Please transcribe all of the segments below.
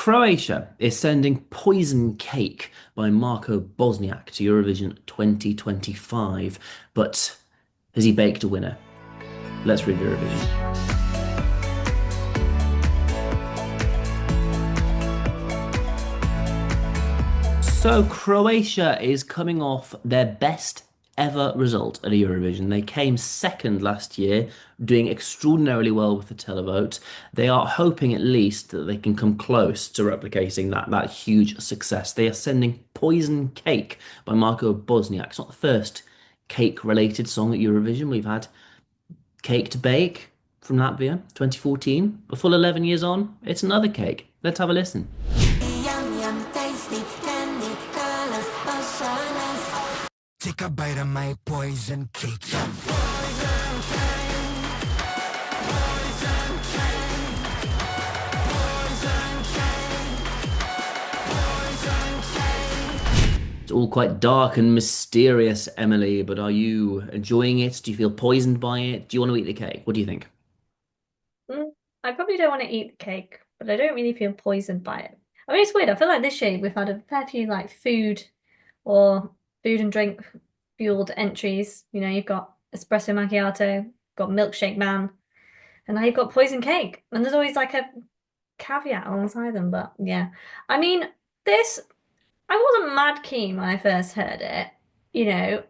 Croatia is sending Poison Cake by Marko Bošnjak to Eurovision 2025. But has he baked a winner? Let's read Eurovision. So Croatia is coming off their best ever result at a Eurovision. They came second last year, doing extraordinarily well with the televote. They are hoping at least that they can come close to replicating that huge success. They are sending Poison Cake by Marko Bošnjak. It's not the first cake-related song at Eurovision. We've had Cake to Bake from Latvia, 2014. A full 11 years on, it's another cake. Let's have a listen. Yum, yum, tasty, candy, colors, oceans. Take a bite of my poison cake. It's all quite dark and mysterious, Emily, but are you enjoying it? Do you feel poisoned by it? Do you want to eat the cake? What do you think? I probably don't want to eat the cake, but I don't really feel poisoned by it. I mean, it's weird. I feel like this year we've had a fair few like or food and drink fueled entries. You know, you've got Espresso Macchiato, got Milkshake Man, and now you've got Poison Cake. And there's always like a caveat alongside them. But yeah, I mean, this, I wasn't mad keen when I first heard it. You know,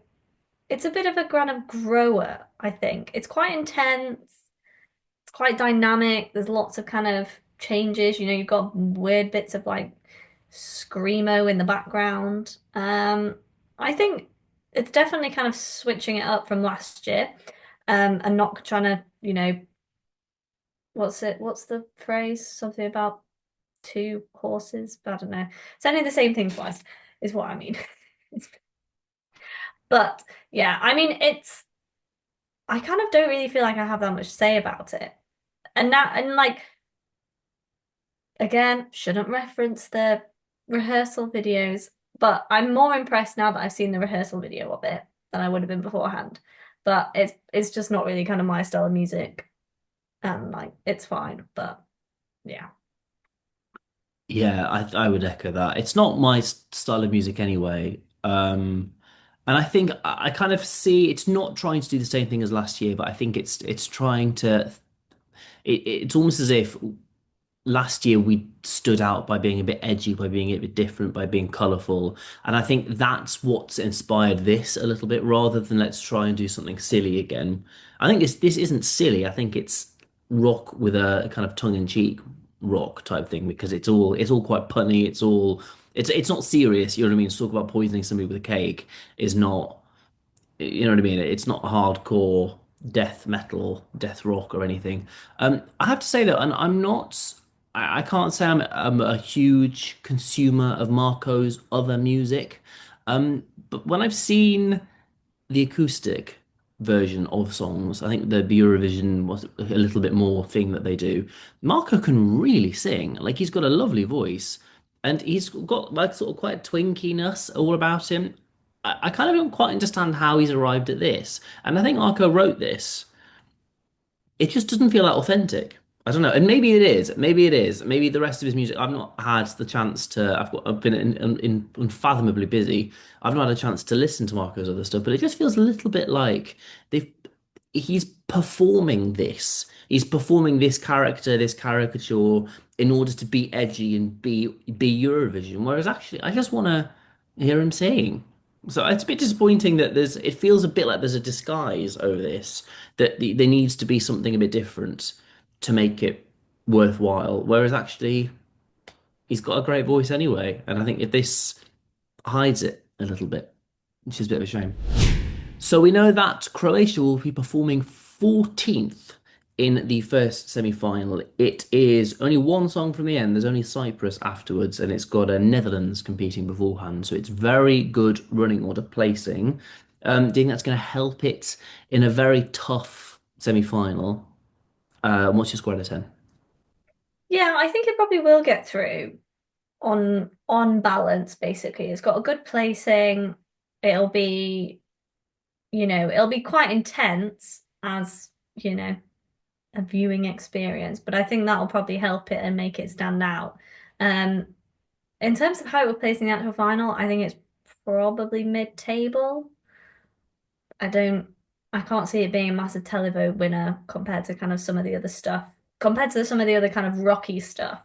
it's a bit of a kind of grower, I think. It's quite intense. It's quite dynamic. There's lots of kind of changes. You know, you've got weird bits of like screamo in the background. I think it's definitely kind of switching it up from last year, and not trying to, you know, what's it? What's the phrase? Something about two horses. I don't know. It's only the same thing twice, is what I mean. But yeah, I mean, I kind of don't really feel like I have that much to say about it. And like, again, shouldn't reference the rehearsal videos, but I'm more impressed now that I've seen the rehearsal video of it than I would have been beforehand. But it's just not really kind of my style of music, and like it's fine, but yeah. Yeah, I would echo that. It's not my style of music anyway. And I think I kind of see it's not trying to do the same thing as last year, but I think it's trying to. It's almost as if last year we stood out by being a bit edgy, by being a bit different, by being colourful. And I think that's what's inspired this a little bit, rather than let's try and do something silly again. I think this isn't silly. I think it's rock with a kind of tongue-in-cheek rock type thing because it's all quite punny. It's not serious. You know what I mean? To talk about poisoning somebody with a cake is not. You know what I mean? It's not hardcore death metal, death rock or anything. I have to say though, and I'm not, I can't say I'm a huge consumer of Marco's other music. But when I've seen the acoustic version of songs, I think the Eurovision was a little bit more thing that they do. Marco can really sing. Like he's got a lovely voice. And he's got like sort of quite a twinkiness all about him. I kind of don't quite understand how he's arrived at this. And I think Arco wrote this. It just doesn't feel that authentic. I don't know. And maybe it is. Maybe it is. Maybe the rest of his music. I've not had the chance to. I've been unfathomably busy. I've not had a chance to listen to Marco's other stuff, but it just feels a little bit like they've. He's performing this. He's performing this character, this caricature, in order to be edgy and be Eurovision. Whereas actually, I just want to hear him sing. So it's a bit disappointing that it feels a bit like there's a disguise over this, that there needs to be something a bit different to make it worthwhile. Whereas actually, he's got a great voice anyway. And I think if this hides it a little bit, which is a bit of a shame. So we know that Croatia will be performing 14th in the first semi-final. It is only one song from the end. There's only Cyprus afterwards, and it's got a Netherlands competing beforehand. So it's very good running order placing. Do you think that's going to help it in a very tough semi-final? What's your score out of 10? Yeah, I think it probably will get through on balance, basically. It's got a good placing. It'll be, it'll be quite intense as, a viewing experience, but I think that'll probably help it and make it stand out. Um, in terms of how it will place in the actual final, I think it's probably mid-table. I don't, I can't see it being a massive televote winner compared to kind of some of the other stuff, compared to some of the other kind of rocky stuff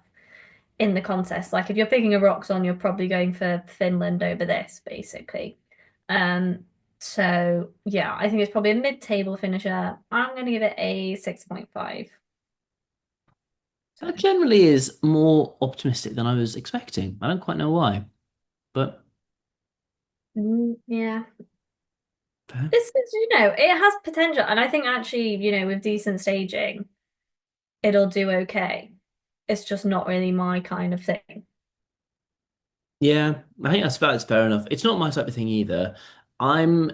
in the contest. Like if you're picking a rock song, you're probably going for Finland over this, basically. Um, so yeah, I think it's probably a mid-table finisher. I'm going to give it a 6.5. So That generally is more optimistic than I was expecting. I don't quite know why, but yeah, fair. this is, it has potential, and I think actually, with decent staging, it'll do okay. It's just not really my kind of thing. Yeah, I think that's fair enough. It's not my type of thing either. I'm,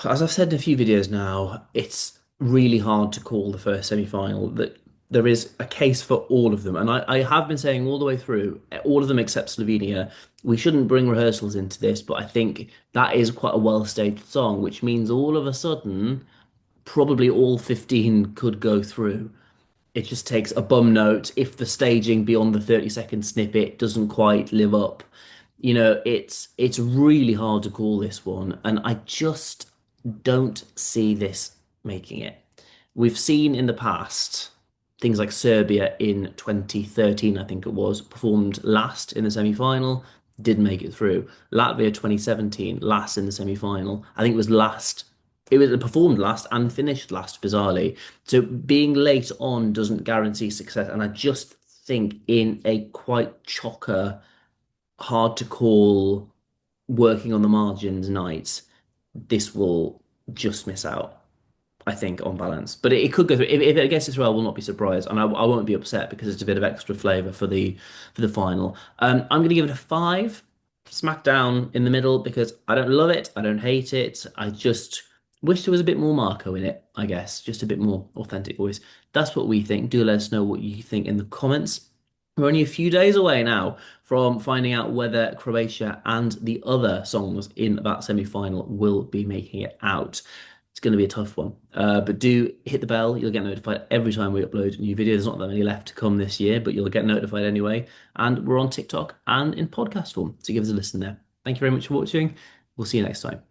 as I've said in a few videos now, it's really hard to call the first semi-final. That there is a case for all of them, and I have been saying all the way through, all of them except Slovenia. We shouldn't bring rehearsals into this, but I think that is quite a well-staged song, which means all of a sudden, probably all 15 could go through. It just takes a bum note if the staging beyond the 30-second snippet doesn't quite live up. It's really hard to call this one, and I just don't see this making it. We've seen in the past things like Serbia in 2013, I think it was, performed last in the semi-final, did make it through. Latvia 2017, last in the semi-final. I think it was last. It was performed last and finished last, bizarrely. So being late on doesn't guarantee success. And I just think in a quite chocker, hard to call, working on the margins night, this will just miss out. I think on balance, but it could go through. If it gets this well, I will not be surprised, and I won't be upset because it's a bit of extra flavour for the final. I'm going to give it a 5, smack down in the middle because I don't love it, I don't hate it. I just wish there was a bit more Marco in it. I guess just a bit more authentic voice. That's what we think. Do let us know what you think in the comments. We're only a few days away now from finding out whether Croatia and the other songs in that semi-final will be making it out. It's going to be a tough one. But do hit the bell. You'll get notified every time we upload a new video. There's not that many left to come this year, but you'll get notified anyway. And we're on TikTok and in podcast form. So give us a listen there. Thank you very much for watching. We'll see you next time.